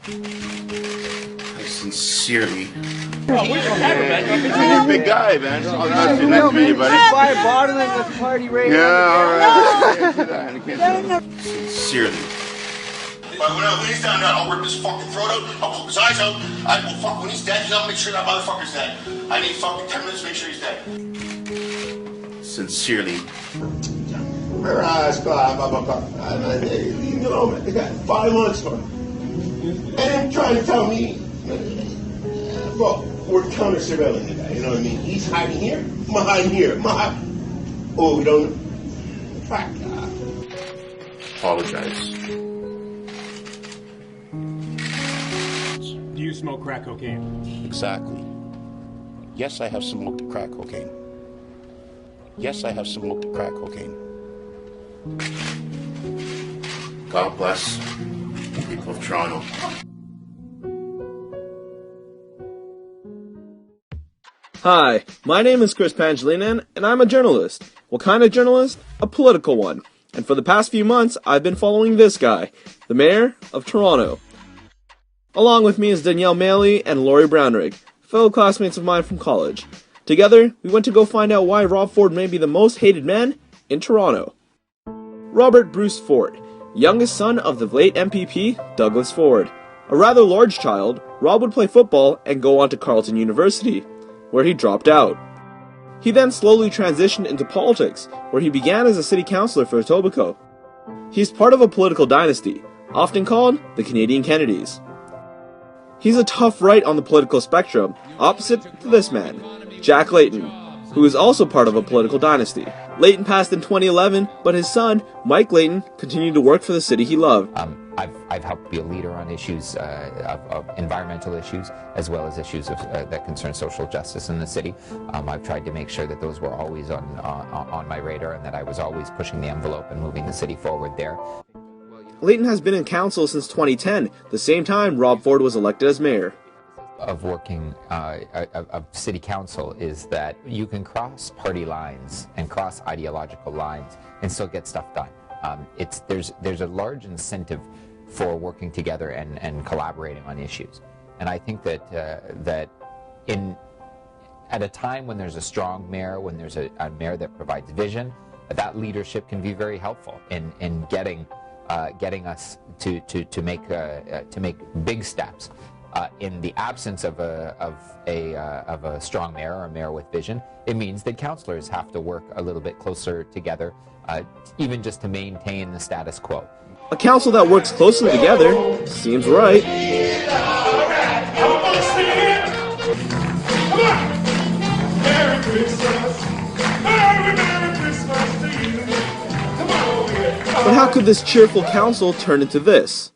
I sincerely. Oh, where's your camera, man? You're a big guy, man. Oh, nice to meet you, buddy. Buy a bottle and let's party right Yeah, now. alright. I can't do that. I can't do that. Sincerely. When he's down there, I'll rip his fucking throat out. I'll poke his eyes out. I will fuck when he's dead. I'll make sure that motherfucker's dead. I need fucking 10 minutes to make sure he's dead. Sincerely. You know, they got 5 months for him. And then trying to tell me, well, we're counter surveilling the guy. You know what I mean? He's hiding here. I'm hiding here. Oh, we don't. Fuck. Apologize. Do you smoke crack cocaine? Exactly. Yes, I have smoked crack cocaine. Yes, I have smoked crack cocaine. God bless the people of Toronto. Hi, my name is Chris Pangilinan, and I'm a journalist. What kind of journalist? A political one. And for the past few months, I've been following this guy, the Mayor of Toronto. Along with me is Danielle Maley and Laurie Brownrigg, fellow classmates of mine from college. Together, we went to go find out why Rob Ford may be the most hated man in Toronto. Robert Bruce Ford, youngest son of the late MPP Douglas Ford. A rather large child, Rob would play football and go on to Carleton University, where he dropped out. He then slowly transitioned into politics, where he began as a city councillor for Etobicoke. He's part of a political dynasty, often called the Canadian Kennedys. He's a tough right on the political spectrum, opposite to this man, Jack Layton, who is also part of a political dynasty. Layton passed in 2011, but his son, Mike Layton, continued to work for the city he loved. I've helped be a leader on issues of environmental issues, as well as issues that concern social justice in the city. I've tried to make sure that those were always on my radar, and that I was always pushing the envelope and moving the city forward there. Layton has been in council since 2010, the same time Rob Ford was elected as mayor. Of working of city council is that you can cross party lines and cross ideological lines and still get stuff done. There's a large incentive for working together and collaborating on issues, and I think that at a time when there's a strong mayor, when there's a mayor that provides vision, that leadership can be very helpful in getting us to make big steps. In the absence of a strong mayor or a mayor with vision, it means that councillors have to work a little bit closer together, even just to maintain the status quo. A council that works closely together seems right. But how could this cheerful council turn into this?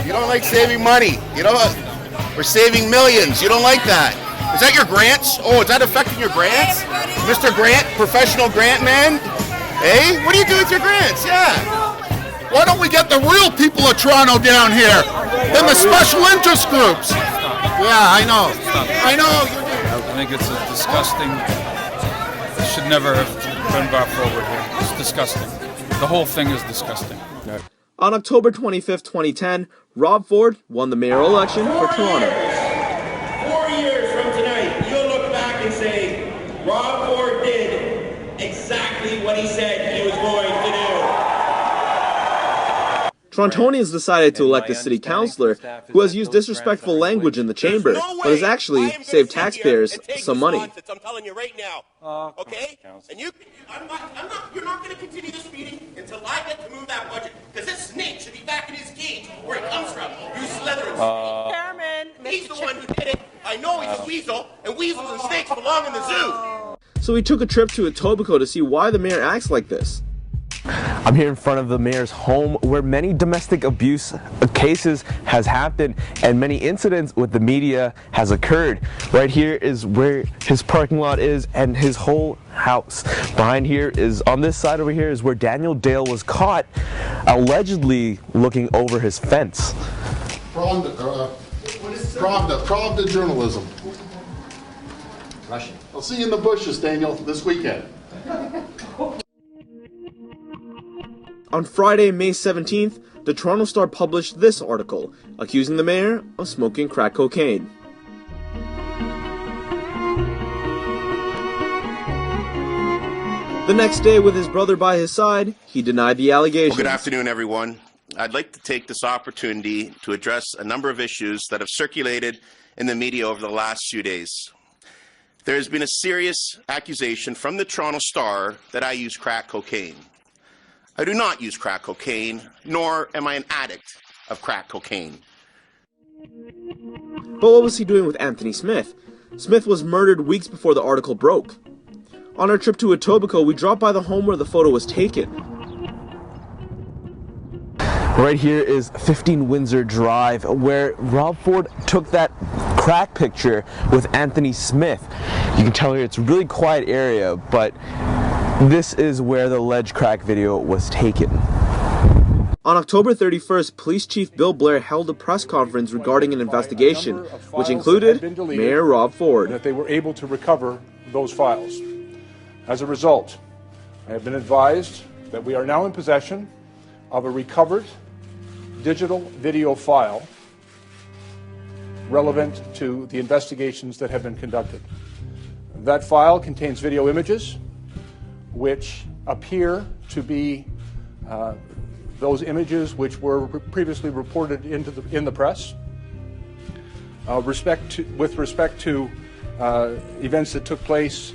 You don't like saving money. You know, we're saving millions. You don't like that. Is that your grants? Oh, is that affecting your grants? Mr. Grant, professional grant man? Hey, what do you do with your grants? Yeah. Why don't we get the real people of Toronto down here than the special interest groups? Yeah, I know. I know. I think it's disgusting. It should never have been brought forward here. It's disgusting. The whole thing is disgusting. On October 25th, 2010, Rob Ford won the mayoral election for Toronto. 4 years from tonight, you'll look back and say, Rob Ford did exactly what he said he was going to do. Torontonians decided to elect a city councillor who has used disrespectful language in the chamber, but has actually saved taxpayers some money. I'm telling you right now, okay? And you're not going to continue this meeting until I get to move that budget, because this snake should be back in his cage where he comes from. You slithering snake. Chairman, He's the one who did it. I know he's a weasel, and weasels and snakes belong in the zoo. So he took a trip to Etobicoke to see why the mayor acts like this. I'm here in front of the mayor's home where many domestic abuse cases has happened and many incidents with the media has occurred. Right here is where his parking lot is and his whole house. Behind here is, on this side over here, is where Daniel Dale was caught allegedly looking over his fence. Pravda journalism. Russian. I'll see you in the bushes, Daniel, this weekend. On Friday, May 17th, the Toronto Star published this article, accusing the mayor of smoking crack cocaine. The next day, with his brother by his side, he denied the allegations. Well, good afternoon, everyone. I'd like to take this opportunity to address a number of issues that have circulated in the media over the last few days. There has been a serious accusation from the Toronto Star that I use crack cocaine. I do not use crack cocaine, nor am I an addict of crack cocaine. But what was he doing with Anthony Smith? Smith was murdered weeks before the article broke. On our trip to Etobicoke, we dropped by the home where the photo was taken. Right here is 15 Windsor Drive, where Rob Ford took that crack picture with Anthony Smith. You can tell here it's a really quiet area, but this is where the alleged crack video was taken. On October 31st, Police Chief Bill Blair held a press conference regarding an investigation, which included Mayor Rob Ford. That they were able to recover those files. As a result, I have been advised that we are now in possession of a recovered digital video file relevant to the investigations that have been conducted. That file contains video images which appear to be those images which were previously reported in the press. With respect to events that took place,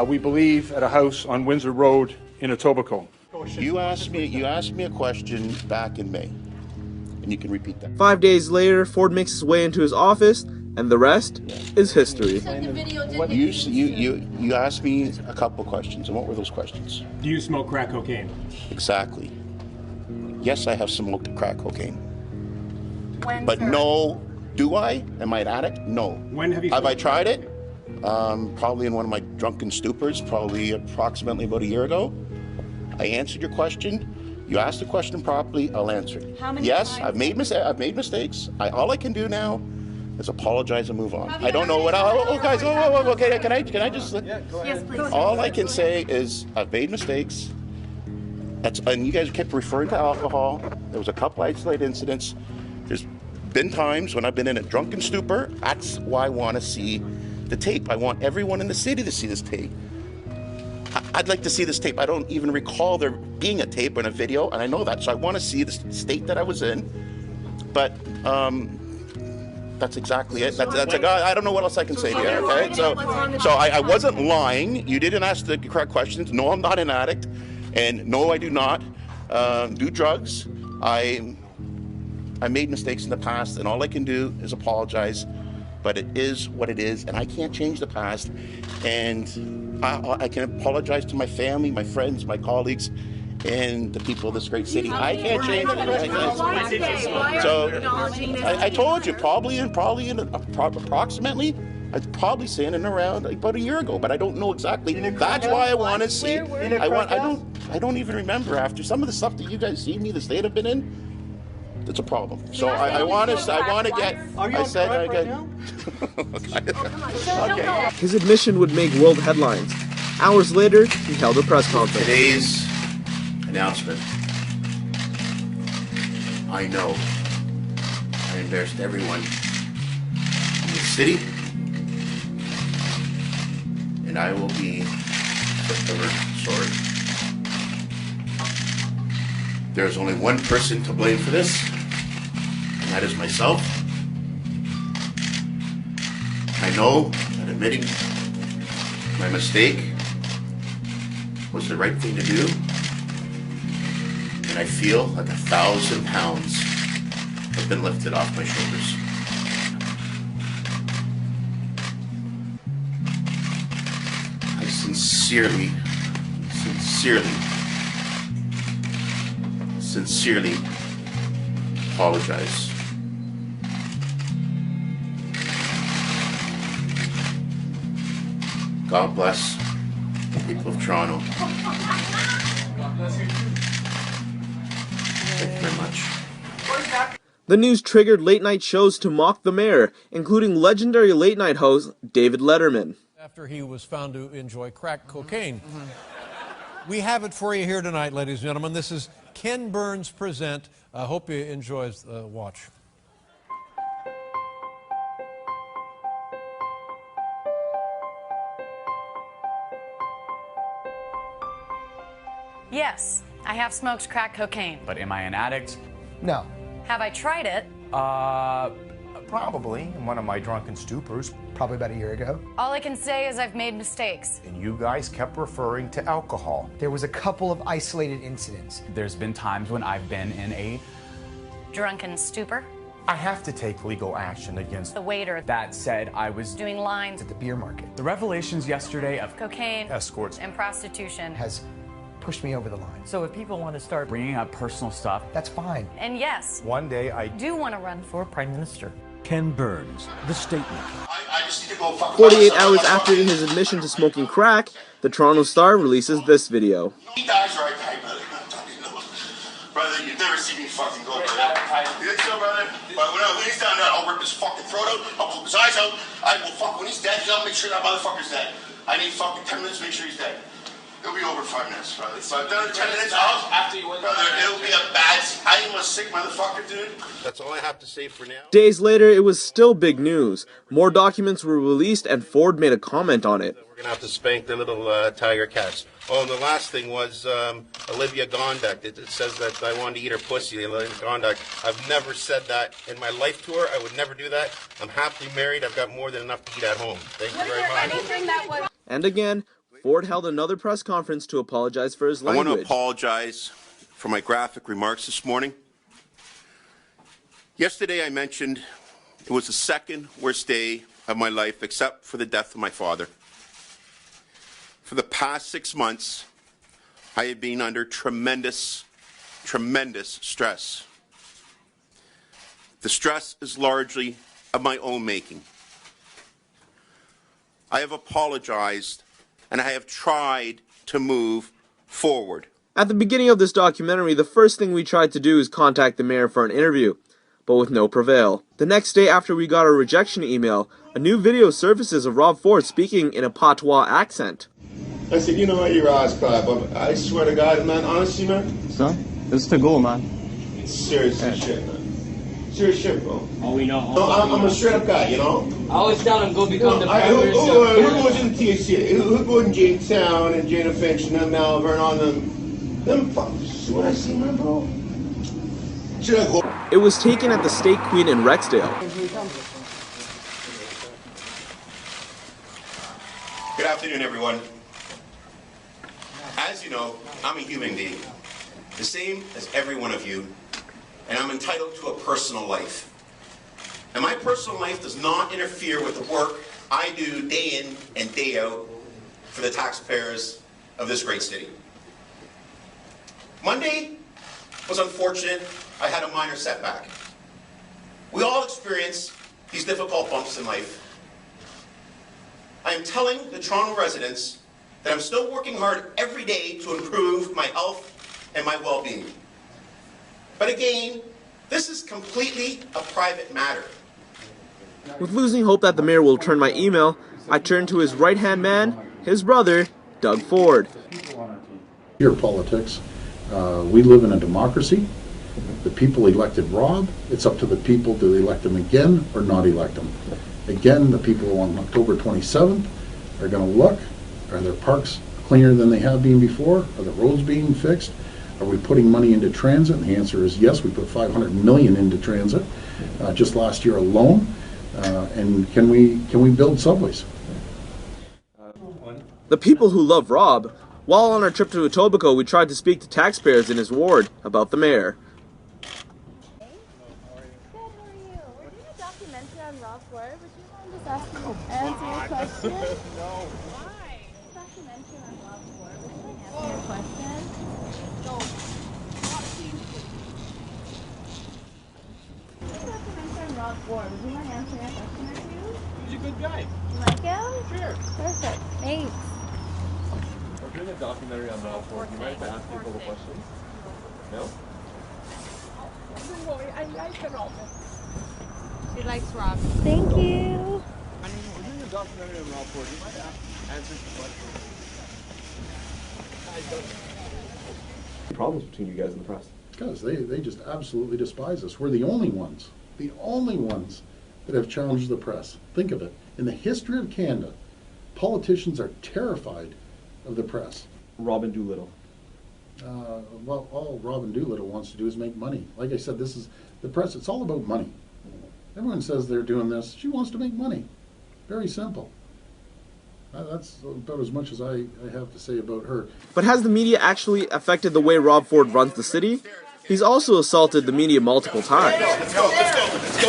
we believe, at a house on Windsor Road in Etobicoke. You asked me a question back in May, and you can repeat that. 5 days later, Ford makes his way into his office, and the rest is history. You asked me a couple questions, and what were those questions? Do you smoke crack cocaine? Exactly. Yes, I have smoked crack cocaine. When, but sir? no, do I? Am I an addict? No. When have you? Have I tried it? Probably in one of my drunken stupors, probably approximately about a year ago. I answered your question. You asked the question properly, I'll answer it. How many yes, times? I've made mistakes. All I can do now is apologize and move on. Have you I don't know ever what. made Guys, okay, can I just? Yes, please. All I can say is I've made mistakes. And you guys kept referring to alcohol. There was a couple isolated incidents. There's been times when I've been in a drunken stupor. That's why I want to see the tape. I want everyone in the city to see this tape. I'd like to see this tape. I don't even recall there being a tape and a video, and I know that, so I want to see the state that I was in. But that's exactly it. I don't know what else I can say to you. Okay, so I wasn't lying. You didn't ask the correct questions. No, I'm not an addict, and no, I do not do drugs. I made mistakes in the past, and all I can do is apologize. But it is what it is, and I can't change the past. And I can apologize to my family, my friends, my colleagues, and the people of this great city. I can't change it. So I told you, probably approximately, I'd probably say in around about a year ago, but I don't know exactly. That's why I want to see. I don't even remember after some of the stuff that you guys see me, the state I've been in. It's a problem. So I want to get. I said I get. Okay. His admission would make world headlines. Hours later, he held a press conference. Today's announcement. I know I embarrassed everyone in the city, and I will be forever sorry. There's only one person to blame for this, and that is myself. I know that admitting my mistake was the right thing to do, and I feel like 1,000 pounds have been lifted off my shoulders. I sincerely sincerely apologize. God bless the people of Toronto. Thank you very much. The news triggered late-night shows to mock the mayor, including legendary late-night host David Letterman. After he was found to enjoy crack cocaine. We have it for you here tonight, ladies and gentlemen. This is Ken Burns Present. I hope you enjoy the watch. Yes, I have smoked crack cocaine. But am I an addict? No. Have I tried it? Probably in one of my drunken stupors. Probably about a year ago. All I can say is I've made mistakes. And you guys kept referring to alcohol. There was a couple of isolated incidents. There's been times when I've been in a Drunken stupor? I have to take legal action against The waiter. That said, I was Doing lines. At the beer market. The revelations yesterday of Cocaine. escorts And prostitution. Has pushed me over the line. So if people want to start bringing up personal stuff, that's fine. And yes, one day I do want to run for Prime Minister. Ken Burns, The Statement. I just need to go fuck 48 hours after his admission to smoking crack, the Toronto Star releases this video. He dies or I die, brother. Brother, you've never seen me fucking go, brother. You think so, brother? But when he's down there, I'll rip his fucking throat out, I'll poke his eyes out, I will fuck, when he's dead, I'll make sure that motherfucker's dead. I need fucking 10 minutes to make sure he's dead. It'll be over 5 minutes, brother. So I've done it 10 minutes off. After you win, brother, it'll be a bad. I am a sick motherfucker, dude. That's all I have to say for now. Days later, it was still big news. More documents were released and Ford made a comment on it. We're gonna have to spank the little tiger cats. Oh, and the last thing was Olivia Gondak. It says that I wanted to eat her pussy. Olivia Gondak. I've never said that in my life to her. I would never do that. I'm happily married. I've got more than enough to eat at home. Thank you very much. And again, Ford held another press conference to apologize for his language. I want to apologize for my graphic remarks this morning. Yesterday I mentioned it was the second worst day of my life except for the death of my father. For the past 6 months, I have been under tremendous stress. The stress is largely of my own making. I have apologized and I have tried to move forward. At the beginning of this documentary, the first thing we tried to do is contact the mayor for an interview, but with no prevail. The next day after we got a rejection email, a new video surfaces of Rob Ford speaking in a patois accent. I said, you know what, you're ass crap, but I swear to God, man, honestly, man. Son, this is to go, man. It's serious shit, man. Serious shit, bro. All we know. I'm a straight up guy, you know? I always tell him, go become the Prime Minister. Who goes in THC? Who goes in Jamestown and Jana Finch and them Malvern on them fuckers? See what I see, man, bro? Should I go? It was taken at the State Queen in Rexdale. Good afternoon, everyone. As you know, I'm a human being, the same as every one of you, and I'm entitled to a personal life. And my personal life does not interfere with the work I do day in and day out for the taxpayers of this great city. Monday was unfortunate. I had a minor setback. We all experience these difficult bumps in life. I am telling the Toronto residents that I'm still working hard every day to improve my health and my well-being. But again, this is completely a private matter. With losing hope that the mayor will return my email, I turned to his right-hand man, his brother, Doug Ford. Your politics. We live in a democracy. The people elected Rob. It's up to the people to elect him again or not elect him. Again, the people on October 27th are going to look. Are their parks cleaner than they have been before? Are the roads being fixed? Are we putting money into transit? And the answer is yes. We put $500 million into transit just last year alone. And can we build subways? The people who love Rob. While on our trip to Etobicoke, we tried to speak to taxpayers in his ward about the mayor. Answer your question? No. Why? Documentary on Rob Ford. Would you mind asking your question? No. Rob Ford. Would you mind answering that question or two? He's a good guy. You like him? Sure. Perfect. Thanks. We're doing a documentary on Rob Ford. You mind if I ask you a couple questions? No? I like Rob. She likes Rob. Thank you. We're doing a documentary on Rob Ford. You mind answering some questions? Problems between you guys and the press? Because they just absolutely despise us. We're the only ones that have challenged the press. Think of it. In the history of Canada, politicians are terrified of the press. Robin Doolittle. Well, all Robin Doolittle wants to do is make money. Like I said, this is the press. It's all about money. Everyone says they're doing this. She wants to make money. Very simple. That's about as much as I have to say about her. But has the media actually affected the way Rob Ford runs the city? He's also assaulted the media multiple times. Let's go.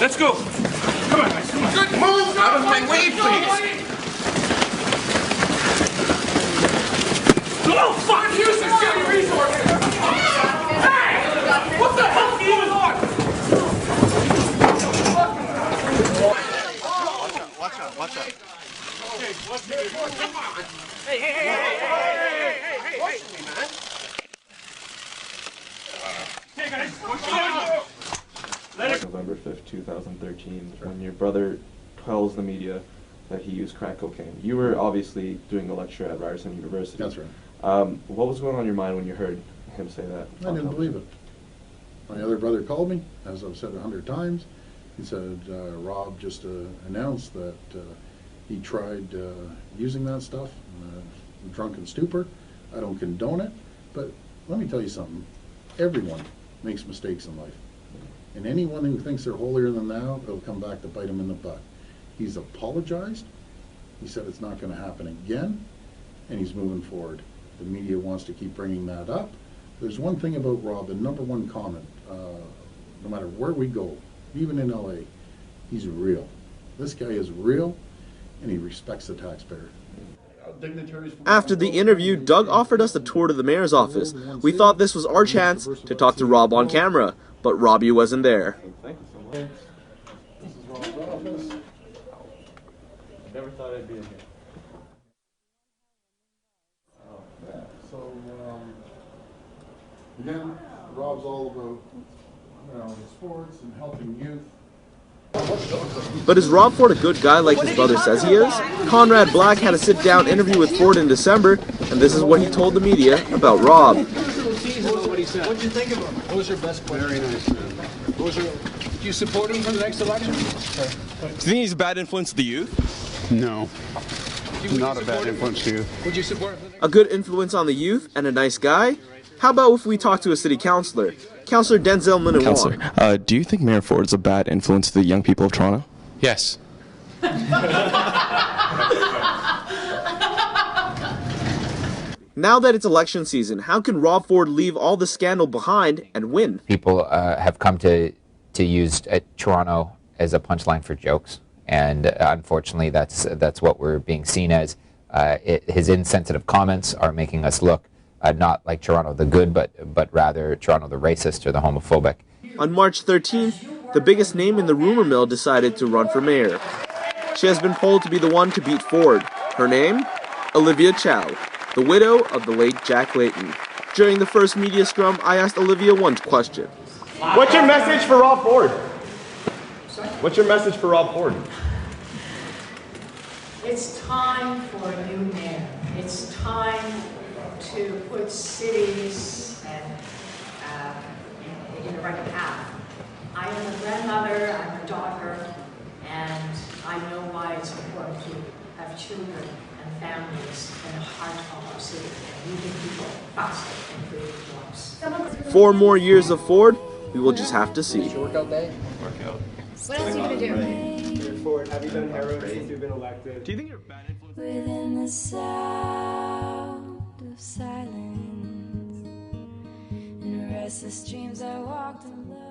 Let's go. Come on, guys. Come on. Good move. Out of my way, please. Oh, fuck you, city resources. Hey! What the hell are you doing on? Watch out. Okay, come on. Hey. Watch me, man. Hey, guys. November 5th, 2013, when your brother tells the media that he used crack cocaine. You were obviously doing a lecture at Ryerson University. That's right. What was going on in your mind when you heard him say that? I didn't believe it. My other brother called me, as I've said 100 times. He said, Rob just announced that he tried using that stuff, drunken stupor. I don't condone it, but let me tell you something. Everyone makes mistakes in life. And anyone who thinks they're holier than thou, it'll come back to bite him in the butt. He's apologized. He said it's not going to happen again, and he's moving forward. The media wants to keep bringing that up. There's one thing about Rob, the number one comment, no matter where we go, even in LA, he's real. This guy is real, and he respects the taxpayer. After the interview, Doug offered us a tour to the mayor's office. We thought this was our chance to talk to Rob on camera, but Robbie wasn't there. Thank you so much. This is Rob's office. Never thought I'd be in here. So, again, Rob's all about sports and helping youth. But is Rob Ford a good guy like his brother says he is? Conrad Black had a sit-down interview with Ford in December, and this is what he told the media about Rob. What did you think of him? What was your best player? Very nice. Do you support him for the next election? Do you think he's a bad influence to the youth? No. Not a bad influence to you. Would you support him? A good influence on the youth and a nice guy? How about if we talk to a city councillor? Councillor Denzel Minawong. Councillor, do you think Mayor Ford's a bad influence to the young people of Toronto? Yes. Now that it's election season, how can Rob Ford leave all the scandal behind and win? People have come to use Toronto as a punchline for jokes, and unfortunately, that's what we're being seen as. His insensitive comments are making us look not like Toronto the good, but rather Toronto the racist or the homophobic. On March 13th, the biggest name in the rumor mill decided to run for mayor. She has been polled to be the one to beat Ford. Her name? Olivia Chow, the widow of the late Jack Layton. During the first media scrum, I asked Olivia one question. What's your message for Rob Ford? What's your message for Rob Ford? It's time for a new mayor. It's time to put cities in the right path. I am a grandmother, I'm a daughter, and I know why it's important to have children and families in the heart of our city and moving people faster and creating jobs. 4 more years of Ford, we will just have to see. Workout day? What else are you going to do? Ford, have you done heroin since you've been elected? Do you think you're a bad influence? Within the sound of silence, in restless dreams I walked alone.